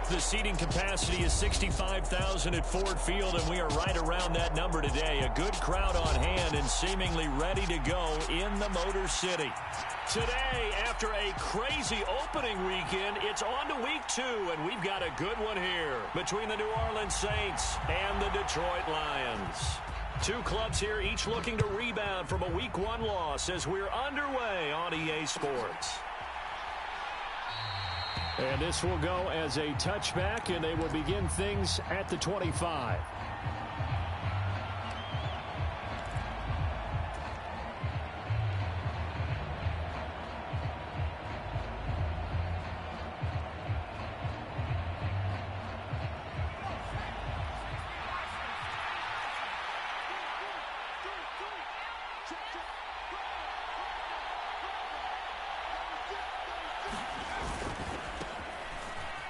The seating capacity is 65,000 at Ford Field, and we are right around that number today. A good crowd on hand and seemingly ready to go in the Motor City. Today, after a crazy opening weekend, it's on to week 2, and we've got a good one here between the New Orleans Saints and the Detroit Lions. Two clubs here, each looking to rebound from a week 1 loss as we're underway on EA Sports. And this will go as a touchback, and they will begin things at the 25.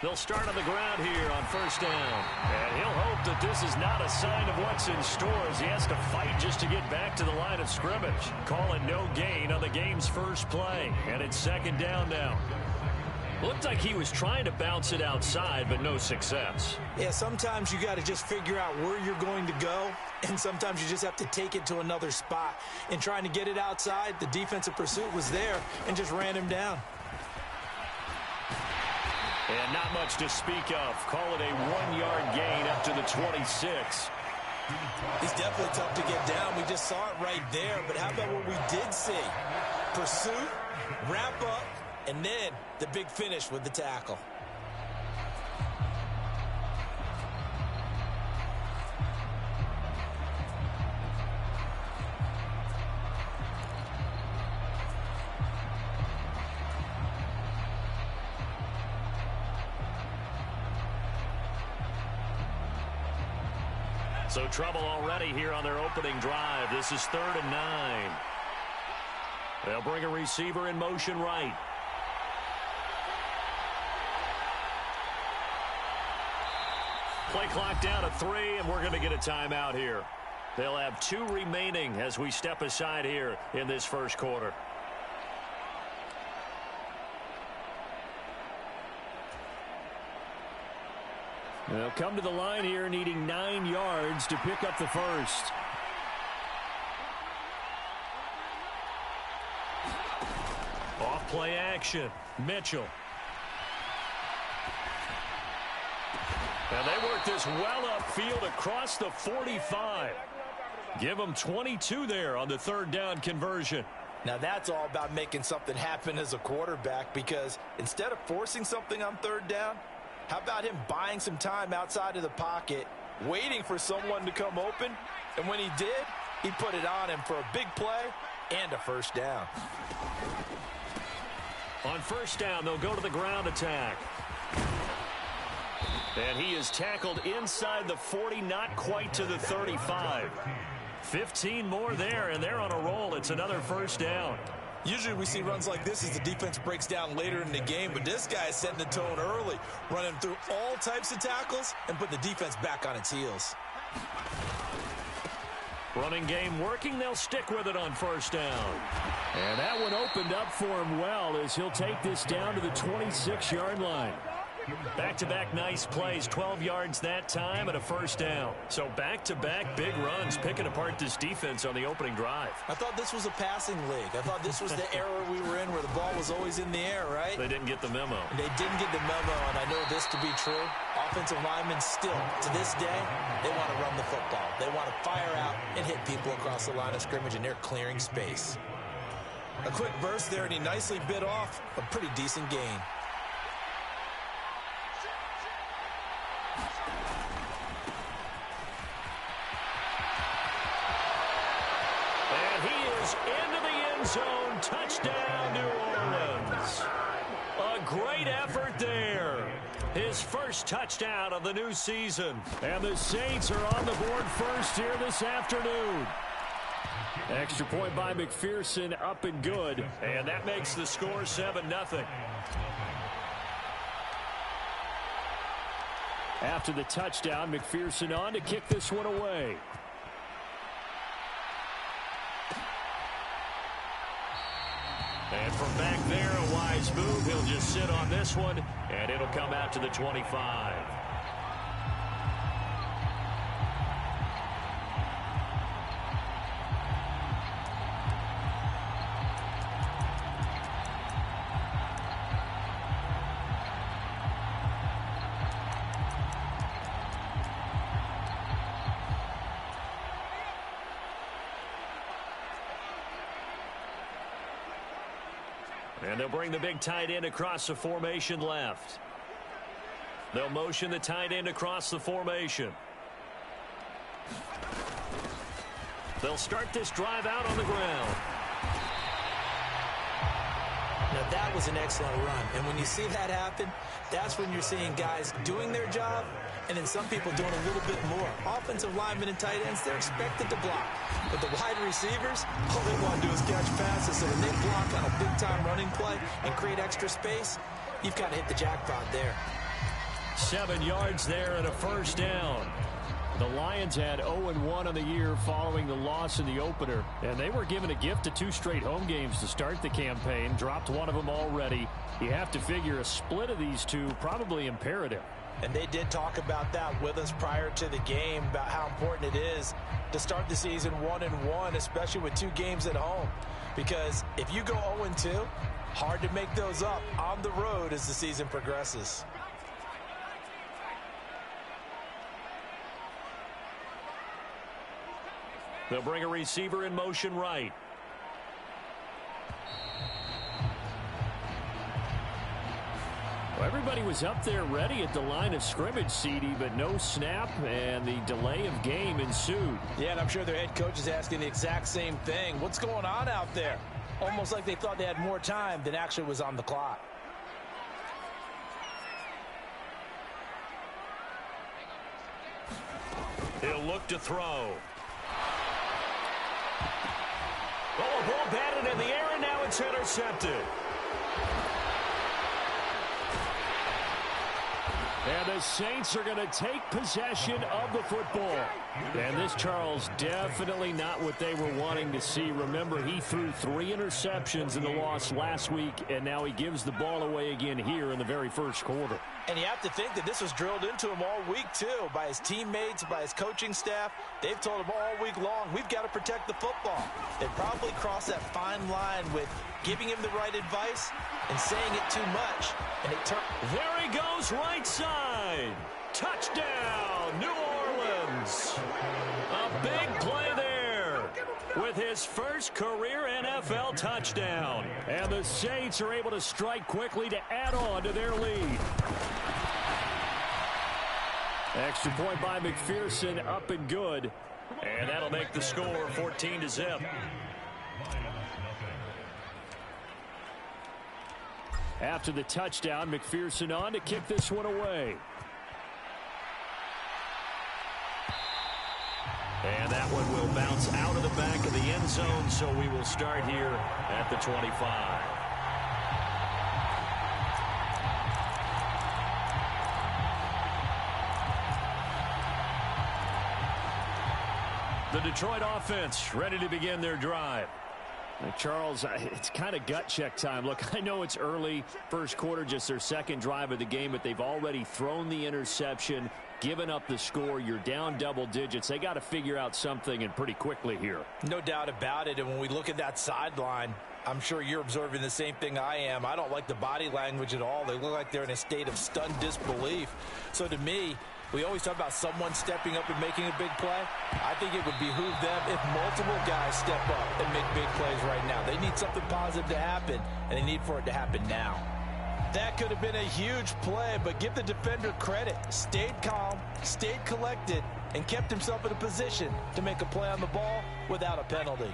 They'll start on the ground here on first down. And he'll hope that this is not a sign of what's in store as he has to fight just to get back to the line of scrimmage. Call it no gain on the game's first play. And it's second down now. Looked like he was trying to bounce it outside, but no success. Yeah, sometimes you got to just figure out where you're going to go, and sometimes you just have to take it to another spot. In trying to get it outside, the defensive pursuit was there and just ran him down. And not much to speak of. Call it a 1-yard gain up to the 26. He's definitely tough to get down. We just saw it right there. But how about what we did see? Pursuit, wrap up, and then the big finish with the tackle. So trouble already here on their opening drive. This is 3rd and 9. They'll bring a receiver in motion right. Play clock down to 3, and we're going to get a timeout here. They'll have 2 remaining as we step aside here in this first quarter. They'll come to the line here needing 9 yards to pick up the first. Off play action. Mitchell. And they work this well upfield across the 45. Give them 22 there on the 3rd down conversion. Now that's all about making something happen as a quarterback, because instead of forcing something on 3rd down, how about him buying some time outside of the pocket, waiting for someone to come open, and when he did, he put it on him for a big play and a first down. On first down, they'll go to the ground attack. And he is tackled inside the 40, not quite to the 35. 15 more there, and they're on a roll. It's another first down. Usually we see runs like this as the defense breaks down later in the game, but this guy is setting the tone early, running through all types of tackles and put the defense back on its heels. Running game working. They'll stick with it on first down. And that one opened up for him well as he'll take this down to the 26-yard line. Back-to-back nice plays, 12 yards that time and a first down. So back-to-back big runs picking apart this defense on the opening drive. I thought this was a passing league. I thought this was the era we were in where the ball was always in the air, right? They didn't get the memo. They didn't get the memo, and I know this to be true. Offensive linemen still, to this day, they want to run the football. They want to fire out and hit people across the line of scrimmage, and they're clearing space. A quick burst there, and he nicely bit off a pretty decent gain. Into the end zone. Touchdown, New Orleans. A great effort there. His first touchdown of the new season. And the Saints are on the board first here this afternoon. Extra point by McPherson, up and good. And that makes the score 7-0. After the touchdown, McPherson on to kick this one away. And from back there, a wise move. He'll just sit on this one, and it'll come out to the 25. And they'll bring the big tight end across the formation left. They'll motion the tight end across the formation. They'll start this drive out on the ground. Now that was an excellent run. And when you see that happen, that's when you're seeing guys doing their job and then some people doing a little bit more. Offensive linemen and tight ends, they're expected to block. But the wide receivers, all they want to do is catch passes. So when they block on a big-time running play and create extra space, you've got to hit the jackpot there. 7 yards there and a first down. The Lions had 0-1 on the year following the loss in the opener, and they were given a gift of 2 straight home games to start the campaign. Dropped one of them already. You have to figure a split of these two probably imperative. And they did talk about that with us prior to the game, about how important it is to start the season 1-1, especially with 2 games at home. Because if you go 0-2, hard to make those up on the road as the season progresses. They'll bring a receiver in motion right. Well, everybody was up there ready at the line of scrimmage, CD, but no snap, and the delay of game ensued. Yeah, and I'm sure their head coach is asking the exact same thing. What's going on out there? Almost like they thought they had more time than actually was on the clock. He'll look to throw. Oh, a ball batted in the air, and now it's intercepted. And the Saints are going to take possession of the football. And this, Charles, definitely not what they were wanting to see. Remember, he threw 3 interceptions in the loss last week, and now he gives the ball away again here in the very first quarter. And you have to think that this was drilled into him all week, too, by his teammates, by his coaching staff. They've told him all week long, we've got to protect the football. They probably crossed that fine line with giving him the right advice and saying it too much. And it turned. There he goes, right side. Touchdown, New Orleans. A big play there with his first career NFL touchdown. And the Saints are able to strike quickly to add on to their lead. Extra point by McPherson, up and good. And that'll make the score 14-0. After the touchdown, McPherson on to kick this one away. And that one will bounce out of the back of the end zone, so we will start here at the 25. The Detroit offense ready to begin their drive. Charles, it's kind of gut check time. Look, I know it's early, first quarter, just their second drive of the game, but they've already thrown the interception, given up the score. You're down double digits. They got to figure out something, and pretty quickly here. No doubt about it. And when we look at that sideline, I'm sure you're observing the same thing I am. I don't like the body language at all. They look like they're in a state of stunned disbelief. So to me, we always talk about someone stepping up and making a big play. I think it would behoove them if multiple guys step up and make big plays right now. They need something positive to happen, and they need for it to happen now. That could have been a huge play, but give the defender credit. Stayed calm, stayed collected, and kept himself in a position to make a play on the ball without a penalty.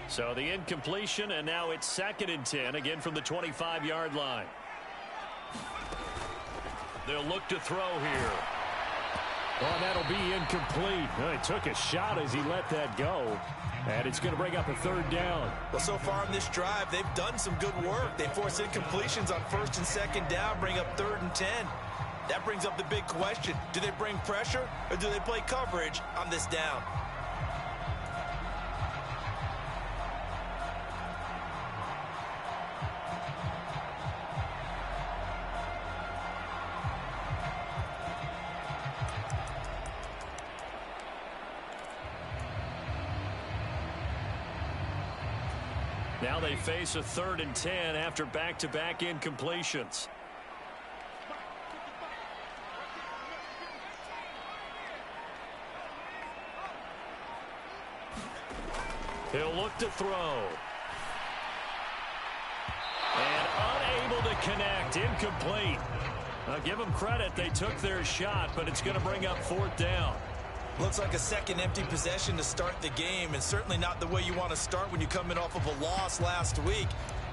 So the incompletion, and now it's 2nd and 10, again from the 25-yard line. They'll look to throw here. Oh, that'll be incomplete. Well, he took a shot as he let that go. And it's going to bring up a 3rd down. Well, so far in this drive, they've done some good work. They force incompletions on 1st and 2nd down, bring up 3rd and 10. That brings up the big question. Do they bring pressure or do they play coverage on this down? Now they face a 3rd and 10 after back-to-back incompletions. He'll look to throw. And unable to connect. Incomplete. Now give them credit. They took their shot, but it's going to bring up 4th down. Looks like a second empty possession to start the game, and certainly not the way you want to start when you're coming off of a loss last week.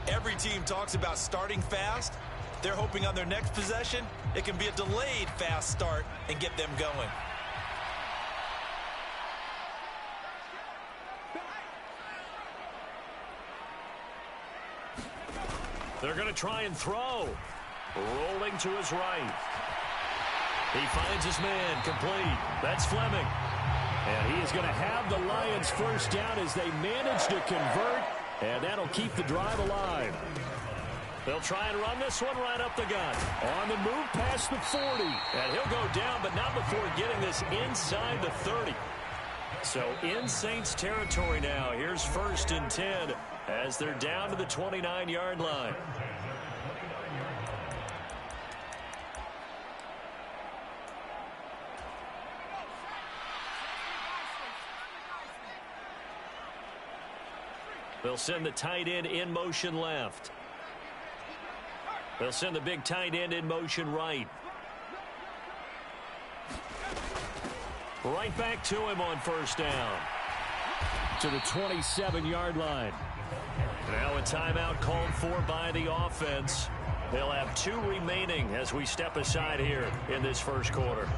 Every team talks about starting fast. They're hoping on their next possession, it can be a delayed fast start and get them going. They're going to try and throw. Rolling to his right. He finds his man, complete. That's Fleming. And he is going to have the Lions first down as they manage to convert, and that'll keep the drive alive. They'll try and run this one right up the gut. On the move past the 40. And he'll go down, but not before getting this inside the 30. So in Saints territory now. Here's 1st and 10 as they're down to the 29-yard line. They'll send the tight end in motion left. They'll send the big tight end in motion right. Right back to him on 1st down. To the 27-yard line. Now a timeout called for by the offense. They'll have 2 remaining as we step aside here in this first quarter.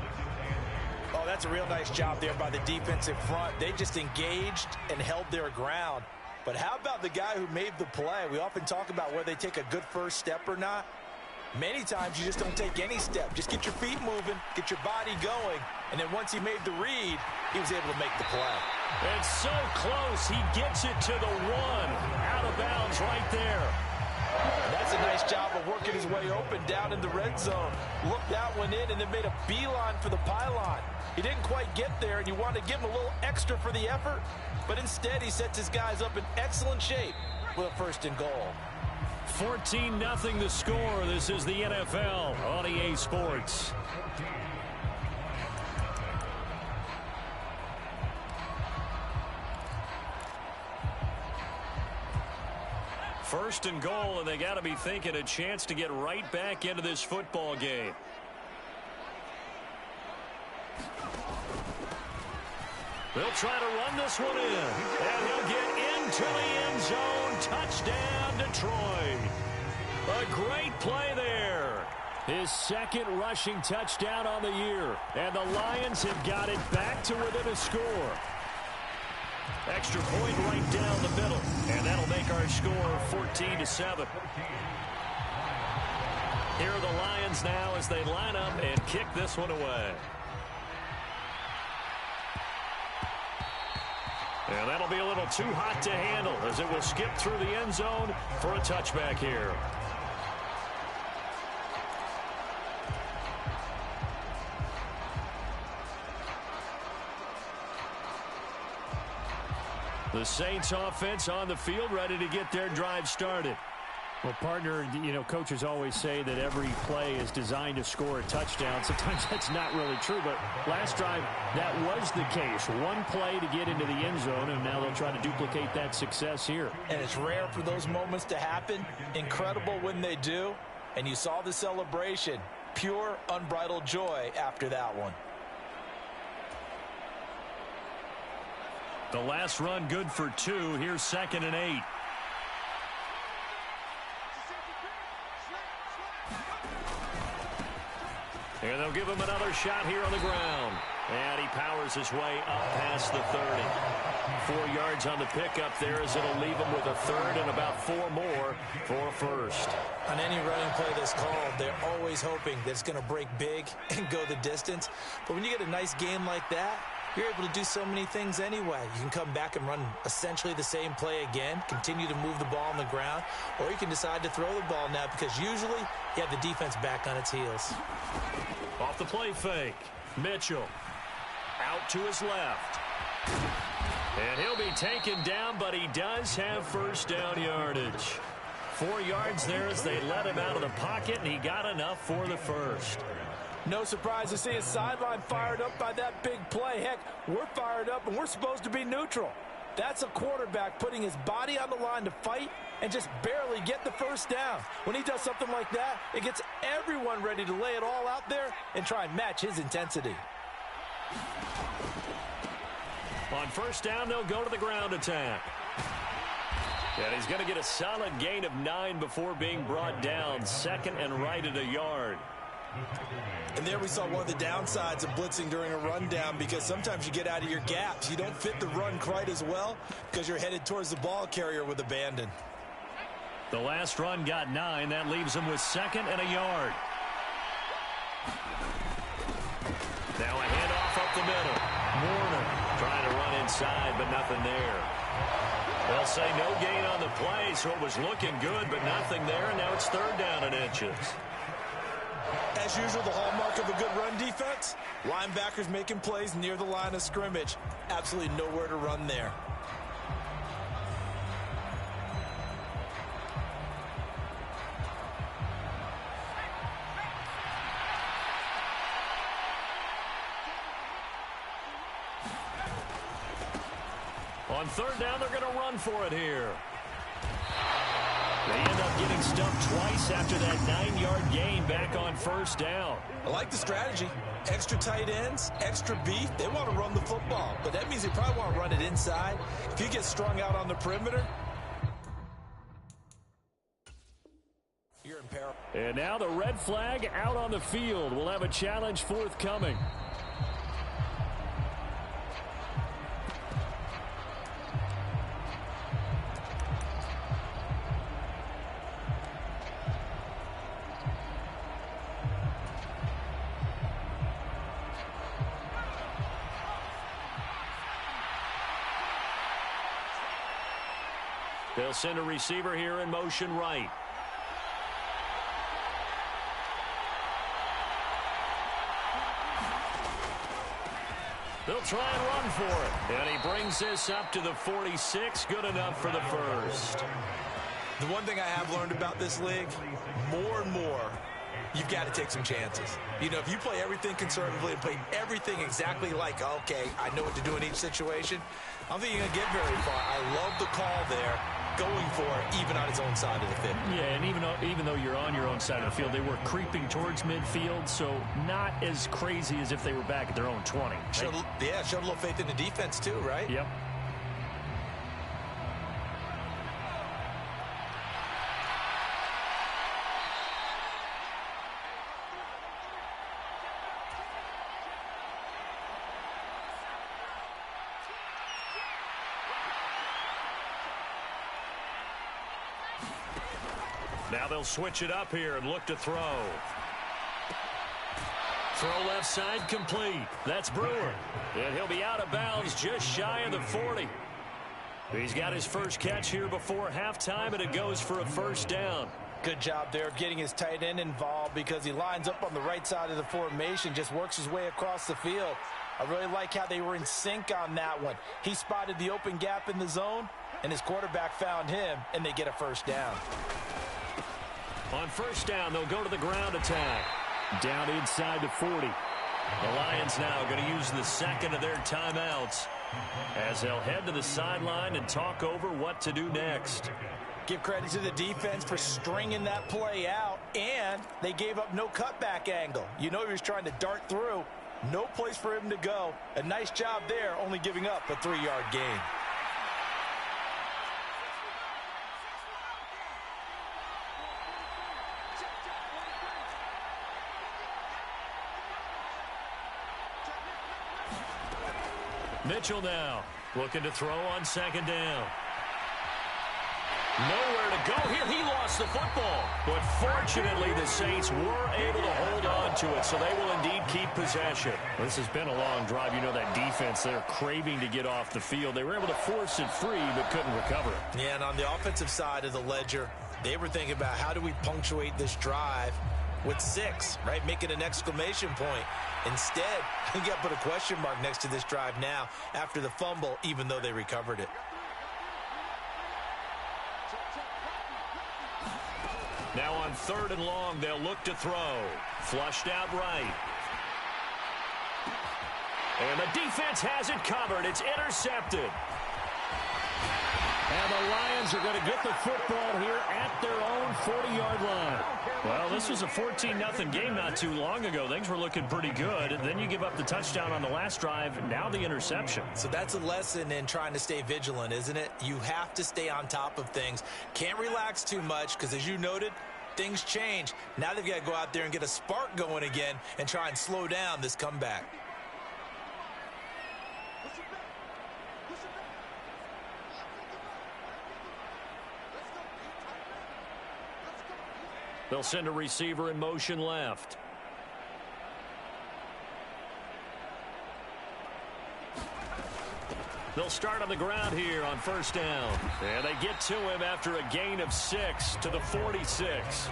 Oh, that's a real nice job there by the defensive front. They just engaged and held their ground. But how about the guy who made the play? We often talk about whether they take a good first step or not. Many times you just don't take any step. Just get your feet moving, get your body going, and then once he made the read, he was able to make the play. And so close, he gets it to the 1. Out of bounds right there. That's a nice job of working his way open down in the red zone. Looked that one in and then made a beeline for the pylon. He didn't quite get there, and you want to give him a little extra for the effort, but instead he sets his guys up in excellent shape with a 1st and goal. 14-0 the score. This is the NFL on EA Sports. First and goal, and they got to be thinking a chance to get right back into this football game. They'll try to run this one in, and he'll get into the end zone. Touchdown, Detroit. A great play there. His 2nd rushing touchdown on the year, and the Lions have got it back to within a score. Extra point right down the middle, and that'll make our score 14-7. Here are the Lions now as they line up and kick this one away. And that'll be a little too hot to handle as it will skip through the end zone for a touchback here. The Saints offense on the field ready to get their drive started. Well, partner, you know, coaches always say that every play is designed to score a touchdown. Sometimes that's not really true, but last drive, that was the case. One play to get into the end zone, and now they'll try to duplicate that success here. And it's rare for those moments to happen. Incredible when they do. And you saw the celebration. Pure, unbridled joy after that one. The last run good for 2. Here's 2nd and 8. And they'll give him another shot here on the ground. And he powers his way up past the 30. 4 yards on the pickup there as it'll leave him with a 3rd and about 4 more for a first. On any running play that's called, they're always hoping that it's going to break big and go the distance. But when you get a nice game like that, you're able to do so many things anyway. You can come back and run essentially the same play again, continue to move the ball on the ground, or you can decide to throw the ball now because usually you have the defense back on its heels. Off the play fake. Mitchell out to his left. And he'll be taken down, but he does have first down yardage. 4 yards there as they let him out of the pocket, and he got enough for the first. No surprise to see his sideline fired up by that big play. Heck, we're fired up, and we're supposed to be neutral. That's a quarterback putting his body on the line to fight and just barely get the first down. When he does something like that, it gets everyone ready to lay it all out there and try and match his intensity. On first down, they'll go to the ground attack. And he's going to get a solid gain of 9 before being brought down. Second and right at a yard. And there we saw one of the downsides of blitzing during a rundown, because sometimes you get out of your gaps. You don't fit the run quite as well because you're headed towards the ball carrier with abandon. The last run got 9. That leaves him with second and a yard. Now a handoff up the middle. Warner trying to run inside, but nothing there. They'll say no gain on the play, so it was looking good, but nothing there, and now it's third down and inches. As usual, the hallmark of a good run defense, linebackers making plays near the line of scrimmage. Absolutely nowhere to run there. On third down, they're going to run for it here. They end up getting stuffed twice after that 9-yard gain back on first down. I like the strategy. Extra tight ends, extra beef. They want to run the football, but that means they probably want to run it inside. If you get strung out on the perimeter, you're in peril. And now the red flag out on the field. We'll have a challenge forthcoming. They'll send a receiver here in motion right. They'll try and run for it. And he brings this up to the 46. Good enough for the first. The one thing I have learned about this league, more and more, you've got to take some chances. You know, if you play everything conservatively and play everything exactly like, okay, I know what to do in each situation, I don't think you're going to get very far. I love the call there, going for it, even on his own side of the field. Yeah, and even though you're on your own side of the field, they were creeping towards midfield, so not as crazy as if they were back at their own 20. Right? Showed a little faith in the defense too, right? Yep. Now they'll switch it up here and look to throw. Throw left side complete. That's Brewer. And he'll be out of bounds just shy of the 40. He's got his first catch here before halftime, and it goes for a first down. Good job there of getting his tight end involved, because he lines up on the right side of the formation, just works his way across the field. I really like how they were in sync on that one. He spotted the open gap in the zone, and his quarterback found him, and they get a first down. On first down, they'll go to the ground attack. Down inside the 40. The Lions now going to use the second of their timeouts as they'll head to the sideline and talk over what to do next. Give credit to the defense for stringing that play out, and they gave up no cutback angle. You know he was trying to dart through. No place for him to go. A nice job there, only giving up a 3-yard gain. Mitchell now looking to throw on second down. Nowhere to go here. He lost the football. But fortunately, the Saints were able to hold on to it, so they will indeed keep possession. This has been a long drive. You know that defense, they're craving to get off the field. They were able to force it free, but couldn't recover it. Yeah, and on the offensive side of the ledger, they were thinking about how do we punctuate this drive with 6, right? Making an exclamation point. Instead, you got to put a question mark next to this drive now after the fumble, even though they recovered it. Now on 3rd and long, they'll look to throw. Flushed out right. And the defense has it covered. It's intercepted. And the Lions are going to get the football here at their own 40-yard line. Well, this was a 14-0 game not too long ago. Things were looking pretty good. And then you give up the touchdown on the last drive, and now the interception. So that's a lesson in trying to stay vigilant, isn't it? You have to stay on top of things. Can't relax too much because, as you noted, things change. Now they've got to go out there and get a spark going again and try and slow down this comeback. They'll send a receiver in motion left. They'll start on the ground here on 1st down. And they get to him after a gain of 6 to the 46.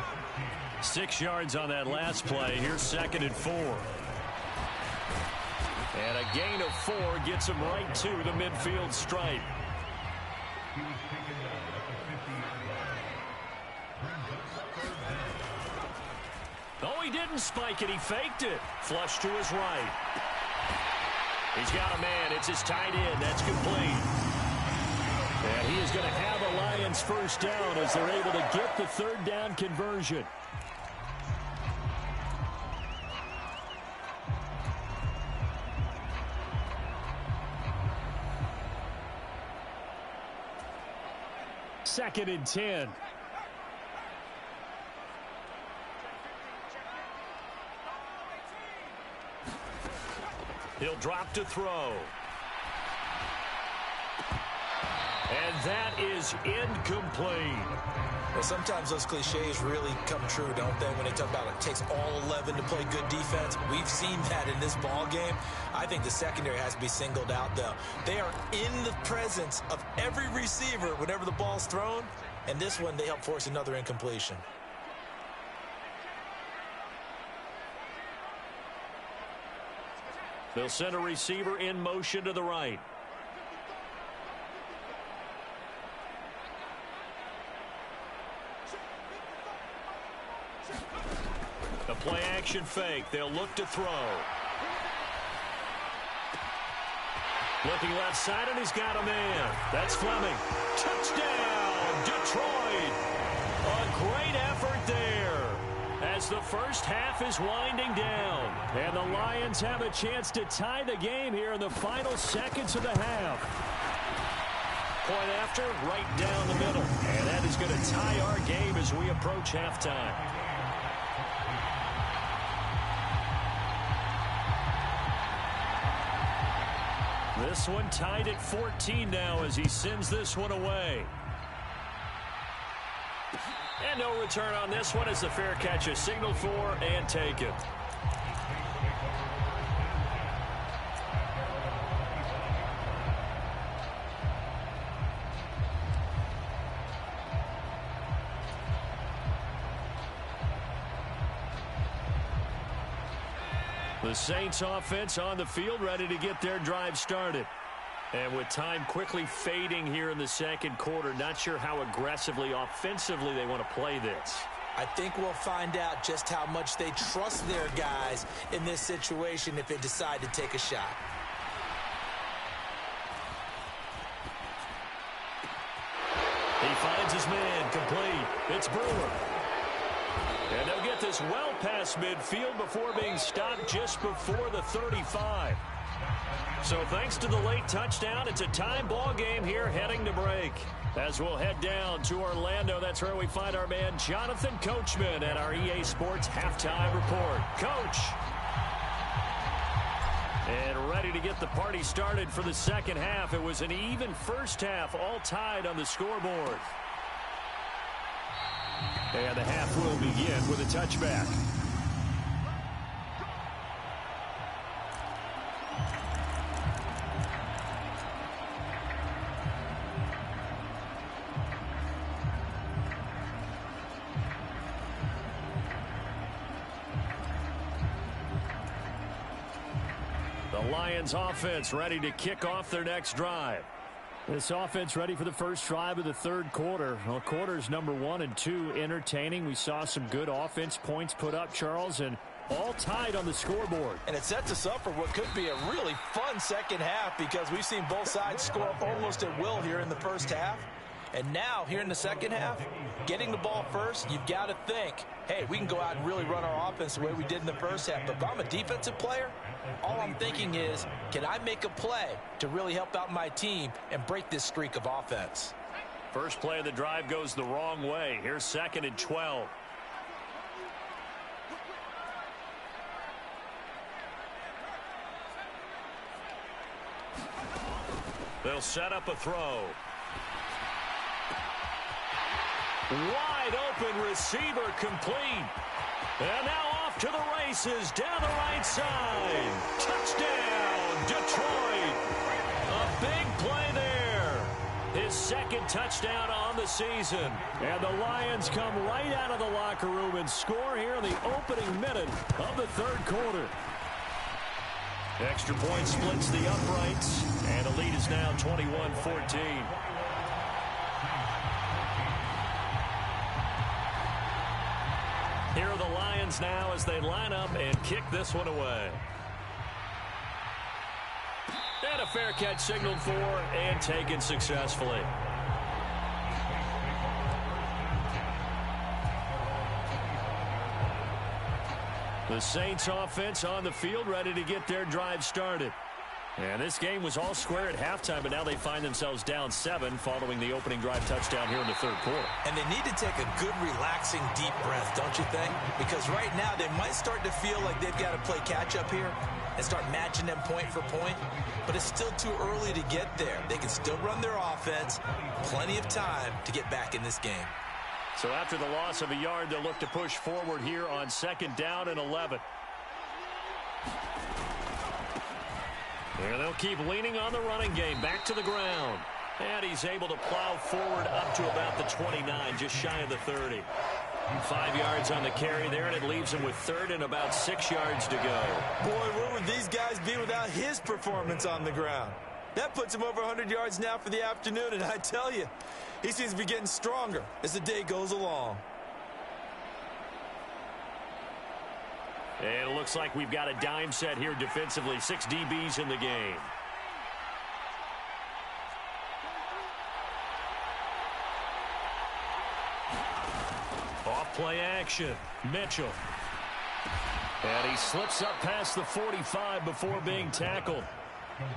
6 yards on that last play. Here's 2nd and 4. And a gain of 4 gets him right to the midfield stripe. Oh, he didn't spike it. He faked it. Flush to his right. He's got a man. It's his tight end. That's complete. And he is going to have a Lions 1st down as they're able to get the 3rd down conversion. Second and 10. He'll drop to throw. And that is incomplete. Well, sometimes those cliches really come true, don't they, when they talk about it takes all 11 to play good defense. We've seen that in this ball game. I think the secondary has to be singled out, though. They are in the presence of every receiver whenever the ball's thrown, and this one they help force another incompletion. They'll send a receiver in motion to the right. The play action fake. They'll look to throw. Looking left side, and he's got a man. That's Fleming. Touchdown, Detroit. A great effort there as the first half is winding down. And the Lions have a chance to tie the game here in the final seconds of the half. Point after, right down the middle. And that is going to tie our game as we approach halftime. This one tied at 14 now as he sends this one away. And no return on this one as the fair catch is signaled for and taken. The Saints offense on the field ready to get their drive started. And with time quickly fading here in the second quarter, not sure how aggressively, offensively they want to play this. I think we'll find out just how much they trust their guys in this situation if they decide to take a shot. He finds his man complete. It's Brewer. And they'll get this well past midfield before being stopped just before the 35. So thanks to the late touchdown, it's a time ball game here heading to break. As we'll head down to Orlando, that's where we find our man Jonathan Coachman at our EA Sports Halftime Report. Coach. And ready to get the party started for the second half. It was an even first half, all tied on the scoreboard. And the half will begin with a touchback. Lions offense ready to kick off their next drive. This offense ready for the first drive of the third quarter. Well, quarters number 1 and 2 entertaining. We saw some good offense points put up, Charles, and all tied on the scoreboard. And it sets us up for what could be a really fun second half because we've seen both sides score almost at will here in the first half. And now, here in the second half, getting the ball first, you've got to think, hey, we can go out and really run our offense the way we did in the first half. But if I'm a defensive player, all I'm thinking is, can I make a play to really help out my team and break this streak of offense? First play of the drive goes the wrong way. Here's 2nd and 12. They'll set up a throw. Wide open receiver complete. And now off to the races down the right side. Touchdown, Detroit. A big play there. His 2nd touchdown on the season. And the Lions come right out of the locker room and score here in the opening minute of the third quarter. Extra point splits the uprights, and the lead is now 21-14. Here are the Lions now as they line up and kick this one away. And a fair catch signaled for and taken successfully. The Saints offense on the field ready to get their drive started. And this game was all square at halftime, but now they find themselves down 7 following the opening drive touchdown here in the third quarter. And they need to take a good, relaxing, deep breath, don't you think? Because right now they might start to feel like they've got to play catch-up here and start matching them point for point. But it's still too early to get there. They can still run their offense. Plenty of time to get back in this game. So after the loss of a yard, they'll look to push forward here on 2nd down and 11. And they'll keep leaning on the running game. Back to the ground. And he's able to plow forward up to about the 29, just shy of the 30. 5 yards on the carry there, and it leaves him with 3rd and about 6 yards to go. Boy, where would these guys be without his performance on the ground? That puts him over 100 yards now for the afternoon, and I tell you, he seems to be getting stronger as the day goes along. And it looks like we've got a dime set here defensively. 6 DBs in the game. Off play action. Mitchell. And he slips up past the 45 before being tackled.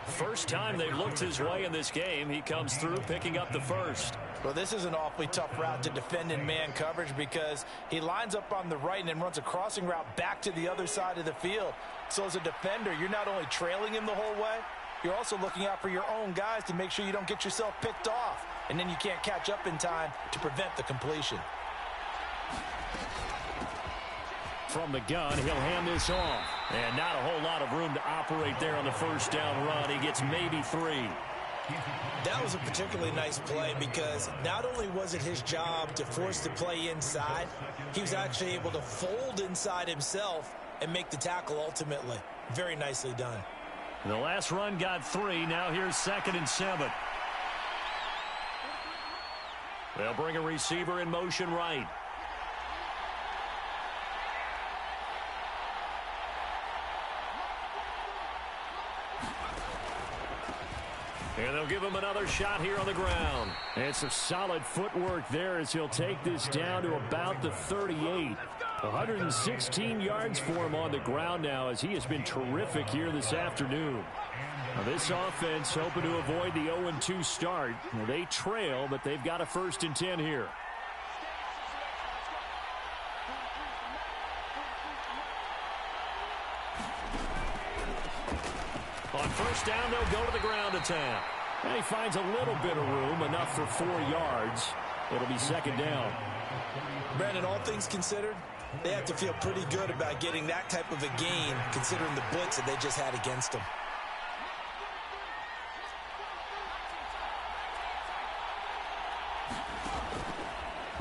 First time they've looked his way in this game. He comes through picking up the first. Well, this is an awfully tough route to defend in man coverage because he lines up on the right and then runs a crossing route back to the other side of the field. So as a defender, you're not only trailing him the whole way, you're also looking out for your own guys to make sure you don't get yourself picked off. And then you can't catch up in time to prevent the completion. From the gun, he'll hand this off. And not a whole lot of room to operate there on the first down run. He gets maybe 3. That was a particularly nice play because not only was it his job to force the play inside, he was actually able to fold inside himself and make the tackle ultimately. Very nicely done. The last run got 3. Now here's 2nd and 7. They'll bring a receiver in motion right. And they'll give him another shot here on the ground. And some solid footwork there as he'll take this down to about the 38. 116 yards for him on the ground now as he has been terrific here this afternoon. Now this offense hoping to avoid the 0-2 start. Now they trail, but they've got a 1st and 10 here. On first down, they'll go to the ground attack. And he finds a little bit of room, enough for 4 yards. It'll be 2nd down. Brandon, all things considered, they have to feel pretty good about getting that type of a gain, considering the blitz that they just had against them.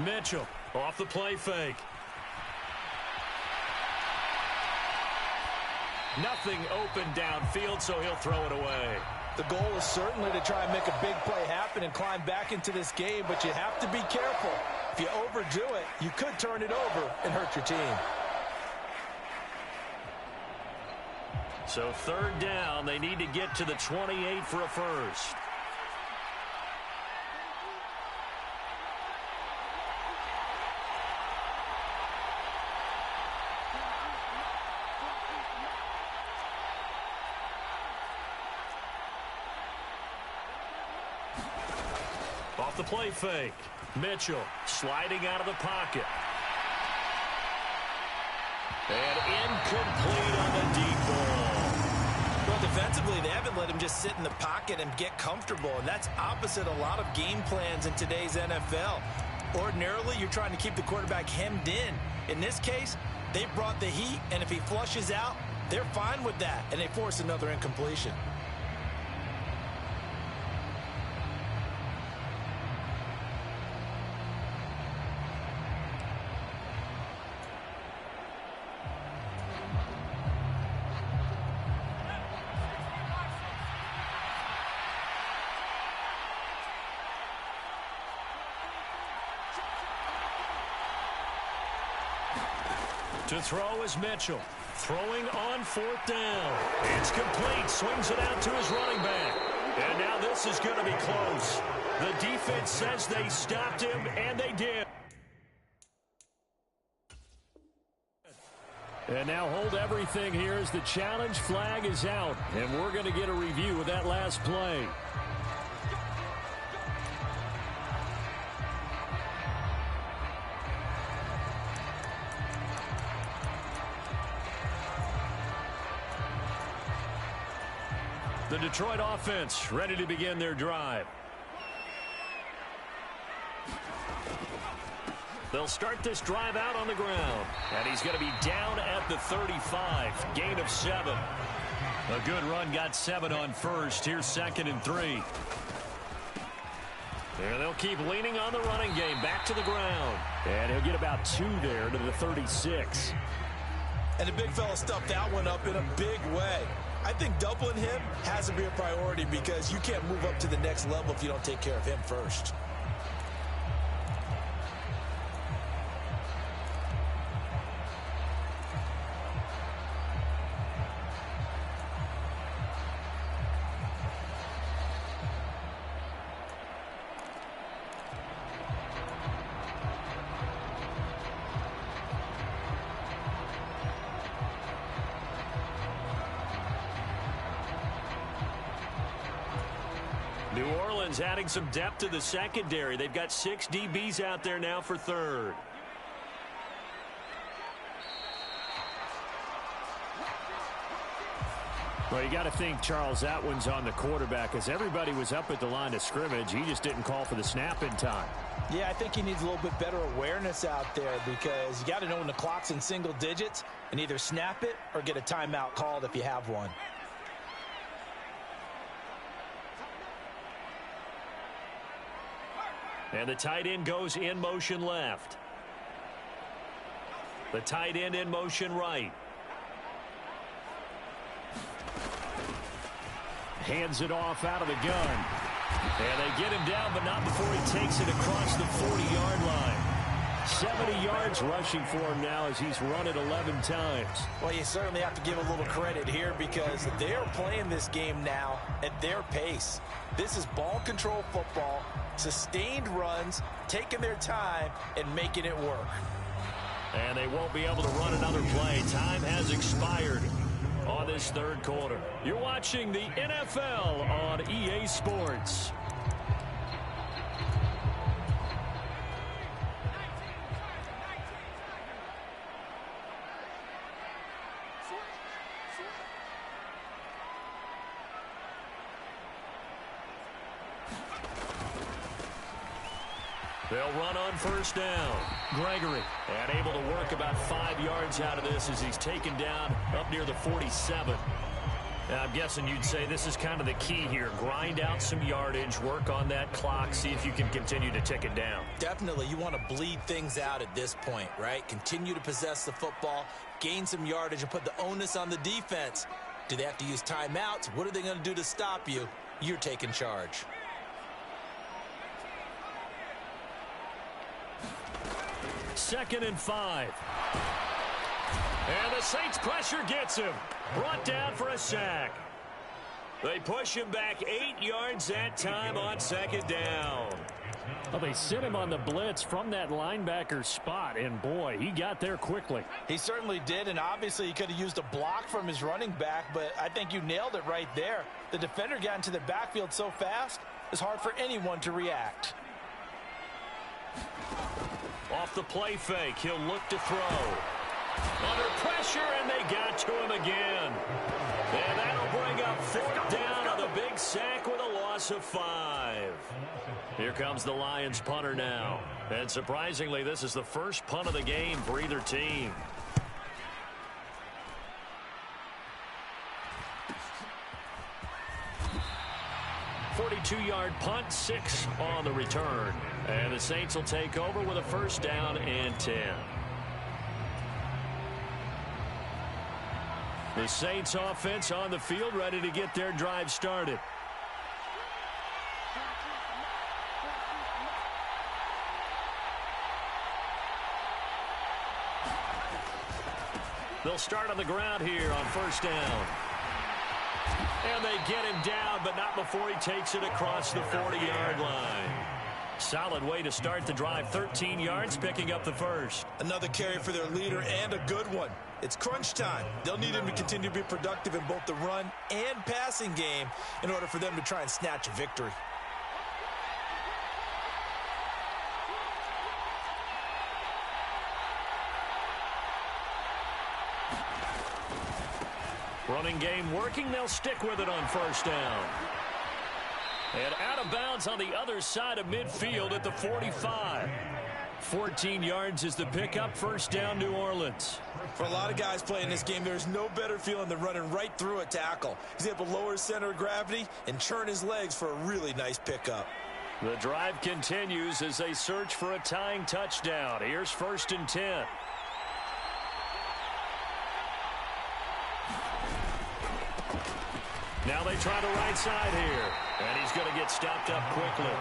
Mitchell off the play fake. Nothing open downfield, so he'll throw it away. The goal is certainly to try and make a big play happen and climb back into this game, but you have to be careful. If you overdo it, you could turn it over and hurt your team. So third down, they need to get to the 28 for a first. Off the play fake. Mitchell sliding out of the pocket. And incomplete on the deep ball. Well, defensively, they haven't let him just sit in the pocket and get comfortable, and that's opposite a lot of game plans in today's NFL. Ordinarily, you're trying to keep the quarterback hemmed in. In this case, they brought the heat, and if he flushes out, they're fine with that, and they force another incompletion. To throw is Mitchell. Throwing on fourth down. It's complete. Swings it out to his running back. And now this is going to be close. The defense says they stopped him, and they did. And now hold everything here as the challenge flag is out. And we're going to get a review of that last play. The Detroit offense ready to begin their drive. They'll start this drive out on the ground. And he's going to be down at the 35. Gain of 7. A good run, got 7 on first. Here's 2nd and 3. And they'll keep leaning on the running game. Back to the ground. And he'll get about 2 there to the 36. And the big fella stuffed that one up in a big way. I think doubling him has to be a priority because you can't move up to the next level if you don't take care of him first. New Orleans adding some depth to the secondary. They've got 6 DBs out there now for third. Well, you got to think, Charles, that one's on the quarterback as everybody was up at the line of scrimmage. He just didn't call for the snap in time. Yeah, I think he needs a little bit better awareness out there because you got to know when the clock's in single digits and either snap it or get a timeout called if you have one. And the tight end goes in motion left. The tight end in motion right. Hands it off out of the gun. And they get him down, but not before he takes it across the 40-yard line. 70 yards rushing for him now as he's run it 11 times. Well, you certainly have to give a little credit here because they're playing this game now at their pace. This is ball control football, sustained runs, taking their time, and making it work. And they won't be able to run another play. Time has expired on this third quarter. You're watching the NFL on EA Sports. They'll run on first down. Gregory, and able to work about 5 yards out of this as he's taken down up near the 47. I'm guessing you'd say this is kind of the key here. Grind out some yardage, work on that clock, see if you can continue to tick it down. Definitely, you want to bleed things out at this point, right? Continue to possess the football, gain some yardage, and put the onus on the defense. Do they have to use timeouts? What are they going to do to stop you? You're taking charge. Second and 5. And the Saints pressure gets him. Brought down for a sack. They push him back 8 yards that time on second down. Well, they sent him on the blitz from that linebacker spot, and boy, he got there quickly. He certainly did, and obviously he could have used a block from his running back, but I think you nailed it right there. The defender got into the backfield so fast, it's hard for anyone to react. Off the play fake, he'll look to throw. Under pressure, and they got to him again. And that'll bring up fourth down on the big sack with a loss of 5. Here comes the Lions punter now. And surprisingly, this is the first punt of the game for either team. .42-yard punt, 6 on the return. And the Saints will take over with a first down and 10. The Saints offense on the field, ready to get their drive started. They'll start on the ground here on first down. And they get him down, but not before he takes it across the 40-yard line. Solid way to start the drive. 13 yards, picking up the first. Another carry for their leader, and a good one. It's crunch time. They'll need him to continue to be productive in both the run and passing game in order for them to try and snatch a victory. Running game working. They'll stick with it on first down. And out of bounds on the other side of midfield at the 45. 14 yards is the pickup. First down, New Orleans. For a lot of guys playing this game, there's no better feeling than running right through a tackle. He's able to lower his center of gravity and churn his legs for a really nice pickup. The drive continues as they search for a tying touchdown. Here's first and 10. Now they try the right side here. And he's going to get stopped up quickly.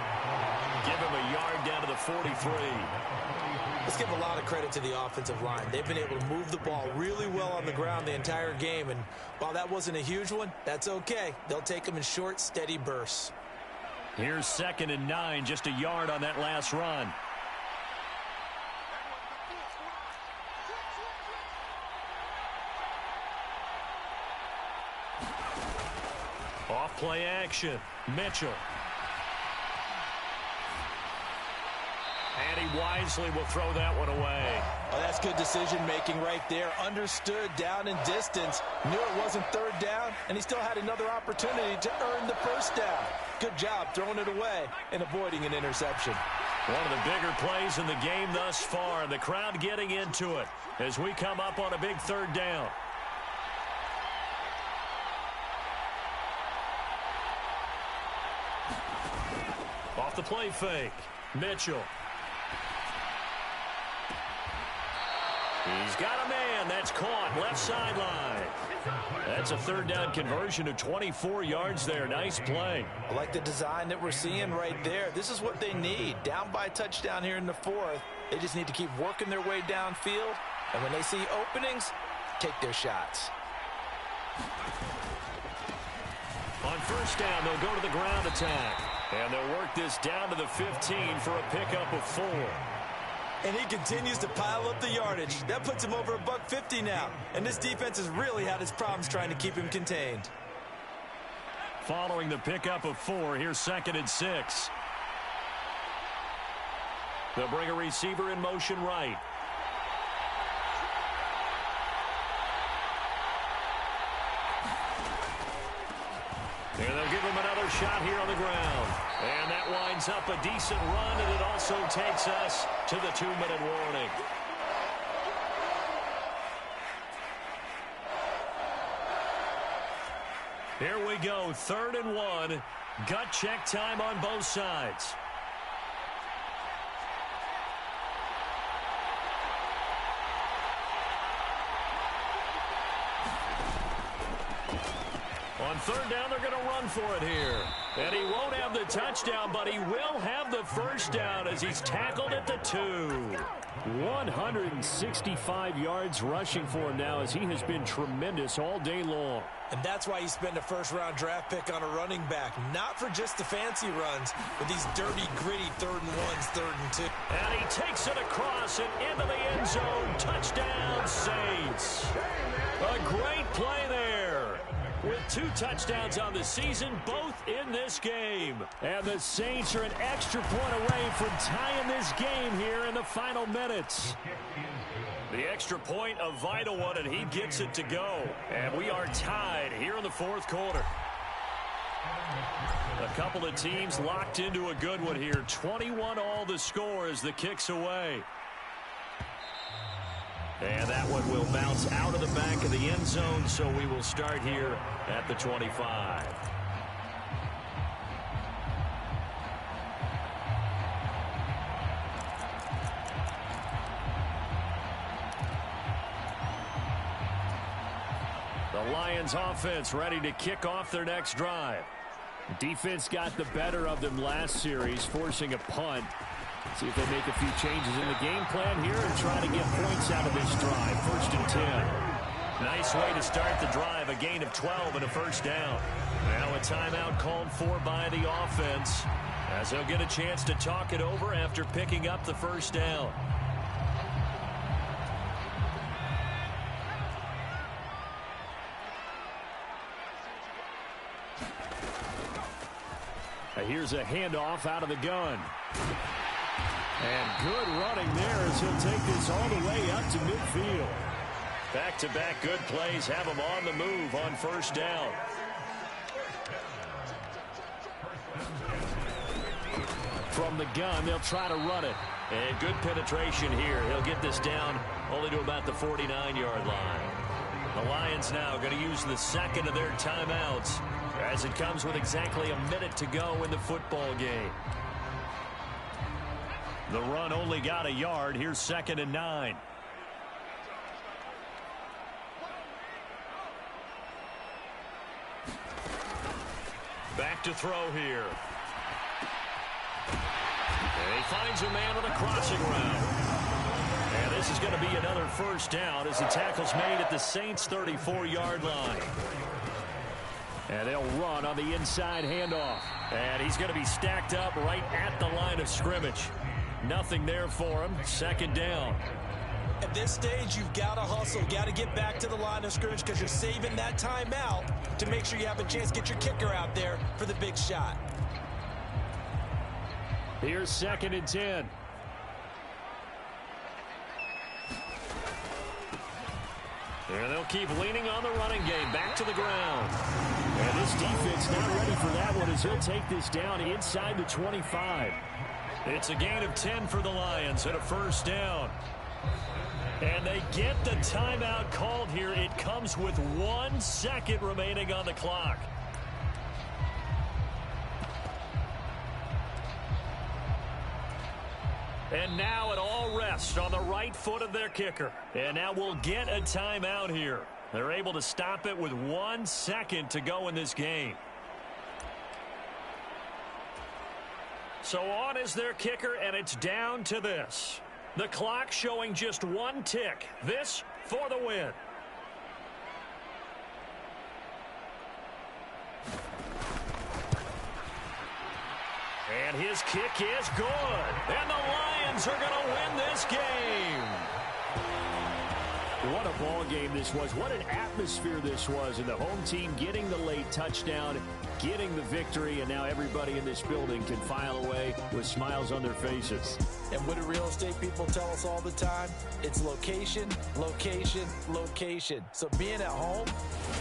Give him a yard down to the 43. Let's give a lot of credit to the offensive line. They've been able to move the ball really well on the ground the entire game. And while that wasn't a huge one, that's okay. They'll take them in short, steady bursts. Here's second and 9, just a yard on that last run. Off play action. Mitchell. And he wisely will throw that one away. Oh, that's good decision-making right there. Understood down and distance. Knew it wasn't third down, and he still had another opportunity to earn the first down. Good job throwing it away and avoiding an interception. One of the bigger plays in the game thus far, and the crowd getting into it as we come up on a big third down. Off the play fake. Mitchell. He's got a man. That's caught. Left sideline. That's a third down conversion of 24 yards there. Nice play. I like the design that we're seeing right there. This is what they need. Down by a touchdown here in the fourth. They just need to keep working their way downfield. And when they see openings, take their shots. On first down, they'll go to the ground attack. And they'll work this down to the 15 for a pickup of 4. And he continues to pile up the yardage. That puts him over $150 now. And this defense has really had its problems trying to keep him contained. Following the pickup of 4, here's second and 6. They'll bring a receiver in motion right. And they'll give him another shot here on the ground. And that winds up a decent run, and it also takes us to the 2-minute warning. Here we go, 3rd and 1. Gut check time on both sides. On 3rd down, they're going to run for it here. And he won't have the touchdown, but he will have the first down as he's tackled at the 2. 165 yards rushing for him now as he has been tremendous all day long. And that's why you spend a first-round draft pick on a running back, not for just the fancy runs, but these dirty, gritty 3rd and 1s, 3rd and 2. And he takes it across and into the end zone. Touchdown, Saints. A great play there. With 2 touchdowns on the season, both in this game. And the Saints are an extra point away from tying this game here in the final minutes. The extra point, a vital one, and he gets it to go. And we are tied here in the 4th quarter. A couple of teams locked into a good one here. 21 all the score as the kick's away. And that one will bounce out of the back of the end zone, so we will start here at the 25. The Lions offense ready to kick off their next drive. Defense got the better of them last series, forcing a punt. See if they make a few changes in the game plan here and try to get points out of this drive. 1st and 10. Nice way to start the drive. A gain of 12 and a first down. Now a timeout called for by the offense as they'll get a chance to talk it over after picking up the first down. Here's a handoff out of the gun. And good running there as he'll take this all the way up to midfield. Back-to-back good plays have him on the move on first down. From the gun, they'll try to run it. And good penetration here. He'll get this down only to about the 49-yard line. The Lions now going to use the second of their timeouts as it comes with exactly a minute to go in the football game. The run only got a yard. Here's 2nd and 9. Back to throw here. And he finds a man with a crossing route. And this is going to be another first down as the tackle's made at the Saints' 34-yard line. And they'll run on the inside handoff. And he's going to be stacked up right at the line of scrimmage. Nothing there for him. 2nd down. At this stage, you've got to hustle. Got to get back to the line of scrimmage because you're saving that timeout to make sure you have a chance to get your kicker out there for the big shot. Here's 2nd and 10. And they'll keep leaning on the running game. Back to the ground. And this defense not ready for that one as he'll take this down inside the 25. It's a gain of 10 for the Lions and a first down. And they get the timeout called here. It comes with 1 second remaining on the clock. And now it all rests on the right foot of their kicker. And now we'll get a timeout here. They're able to stop it with 1 second to go in this game. So on is their kicker, and it's down to this. The clock showing just 1 tick. This for the win. And his kick is good. And the Lions are going to win this game. What a ball game this was. What an atmosphere this was. And the home team getting the late touchdown, getting the victory, and now everybody in this building can file away with smiles on their faces. And what do real estate people tell us all the time? It's location, location, location. So being at home,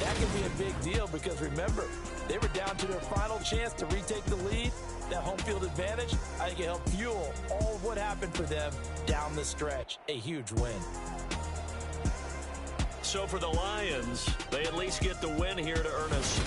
that can be a big deal because remember, they were down to their final chance to retake the lead. That home field advantage, I think it helped fuel all of what happened for them down the stretch. A huge win. So for the Lions, they at least get the win here to earn us